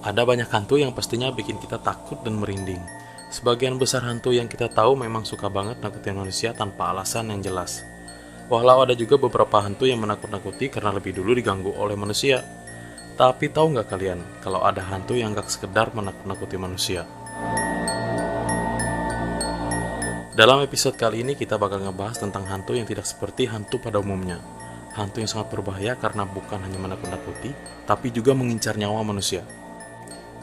Ada banyak hantu yang pastinya bikin kita takut dan merinding. Sebagian besar hantu yang kita tahu memang suka banget nakutin manusia tanpa alasan yang jelas. Walau ada juga beberapa hantu yang menakut-nakuti karena lebih dulu diganggu oleh manusia. Tapi tahu nggak kalian, kalau ada hantu yang gak sekedar menakut-nakuti manusia? Dalam episode kali ini kita bakal ngebahas tentang hantu yang tidak seperti hantu pada umumnya. Hantu yang sangat berbahaya karena bukan hanya menakut-nakuti, tapi juga mengincar nyawa manusia.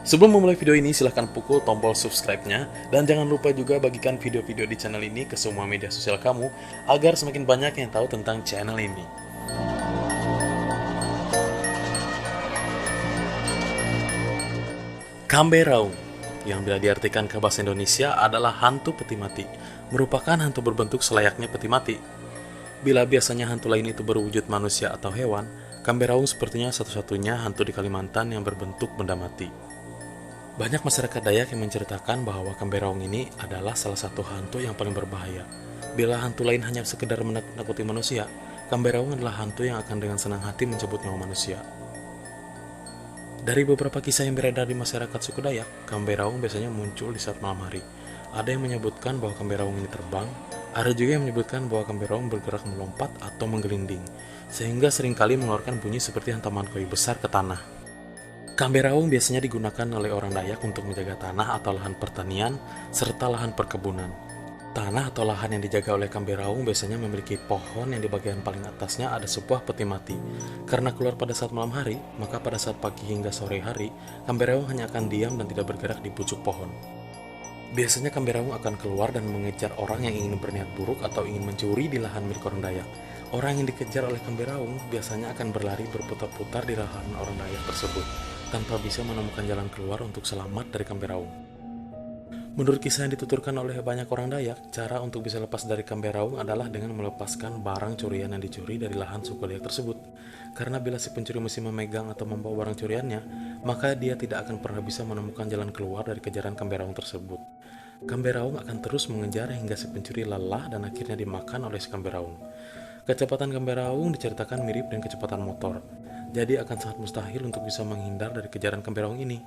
Sebelum memulai video ini, silahkan pukul tombol subscribe-nya, dan jangan lupa juga bagikan video-video di channel ini ke semua media sosial kamu, agar semakin banyak yang tahu tentang channel ini. Kamberaung, yang bila diartikan ke bahasa Indonesia adalah hantu peti mati, merupakan hantu berbentuk selayaknya peti mati. Bila biasanya hantu lain itu berwujud manusia atau hewan, Kamberaung sepertinya satu-satunya hantu di Kalimantan yang berbentuk benda mati. Banyak masyarakat Dayak yang menceritakan bahwa Kamberaung ini adalah salah satu hantu yang paling berbahaya. Bila hantu lain hanya sekedar menakut-nakuti manusia, Kamberaung adalah hantu yang akan dengan senang hati mencabut nyawa manusia. Dari beberapa kisah yang beredar di masyarakat suku Dayak, Kamberaung biasanya muncul di saat malam hari. Ada yang menyebutkan bahwa Kamberaung ini terbang, ada juga yang menyebutkan bahwa Kamberaung bergerak melompat atau menggelinding, sehingga seringkali mengeluarkan bunyi seperti hantaman kayu besar ke tanah. Kamberaung biasanya digunakan oleh orang Dayak untuk menjaga tanah atau lahan pertanian, serta lahan perkebunan. Tanah atau lahan yang dijaga oleh Kamberaung biasanya memiliki pohon yang di bagian paling atasnya ada sebuah peti mati. Karena keluar pada saat malam hari, maka pada saat pagi hingga sore hari, Kamberaung hanya akan diam dan tidak bergerak di pucuk pohon. Biasanya Kamberaung akan keluar dan mengejar orang yang ingin berniat buruk atau ingin mencuri di lahan milik orang Dayak. Orang yang dikejar oleh Kamberaung biasanya akan berlari berputar-putar di lahan orang Dayak tersebut, tanpa bisa menemukan jalan keluar untuk selamat dari Kamberaung. Menurut kisah yang dituturkan oleh banyak orang Dayak, cara untuk bisa lepas dari Kamberaung adalah dengan melepaskan barang curian yang dicuri dari lahan suku Dayak tersebut. Karena bila si pencuri masih memegang atau membawa barang curiannya, maka dia tidak akan pernah bisa menemukan jalan keluar dari kejaran Kamberaung tersebut. Kamberaung akan terus mengejar hingga si pencuri lelah dan akhirnya dimakan oleh si Kamberaung. Kecepatan Kamberaung diceritakan mirip dengan kecepatan motor, jadi akan sangat mustahil untuk bisa menghindar dari kejaran Kamberaung ini.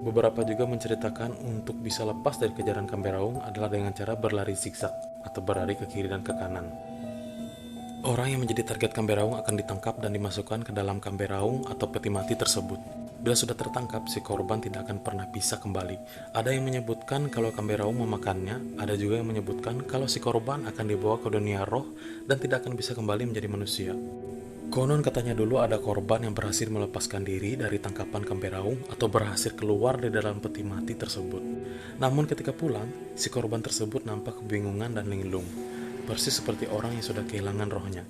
Beberapa juga menceritakan untuk bisa lepas dari kejaran Kamberaung adalah dengan cara berlari zigzag atau berlari ke kiri dan ke kanan. Orang yang menjadi target Kamberaung akan ditangkap dan dimasukkan ke dalam Kamberaung atau peti mati tersebut. Bila sudah tertangkap, si korban tidak akan pernah bisa kembali. Ada yang menyebutkan kalau Kamberaung memakannya, ada juga yang menyebutkan kalau si korban akan dibawa ke dunia roh dan tidak akan bisa kembali menjadi manusia. Konon katanya dulu ada korban yang berhasil melepaskan diri dari tangkapan Kamberaung atau berhasil keluar dari dalam peti mati tersebut. Namun ketika pulang, si korban tersebut nampak kebingungan dan linglung, persis seperti orang yang sudah kehilangan rohnya.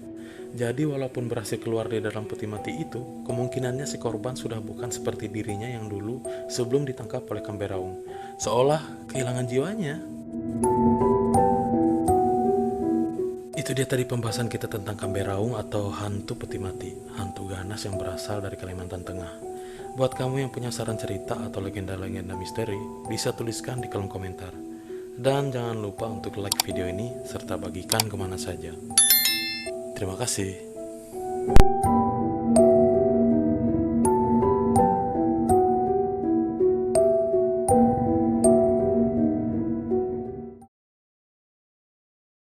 Jadi walaupun berhasil keluar dari dalam peti mati itu, kemungkinannya si korban sudah bukan seperti dirinya yang dulu sebelum ditangkap oleh Kamberaung, seolah kehilangan jiwanya. Itu dia tadi pembahasan kita tentang Kamberaung atau hantu peti mati, hantu ganas yang berasal dari Kalimantan Tengah. Buat kamu yang punya saran cerita atau legenda-legenda misteri, bisa tuliskan di kolom komentar. Dan jangan lupa untuk like video ini serta bagikan kemana saja. Terima kasih.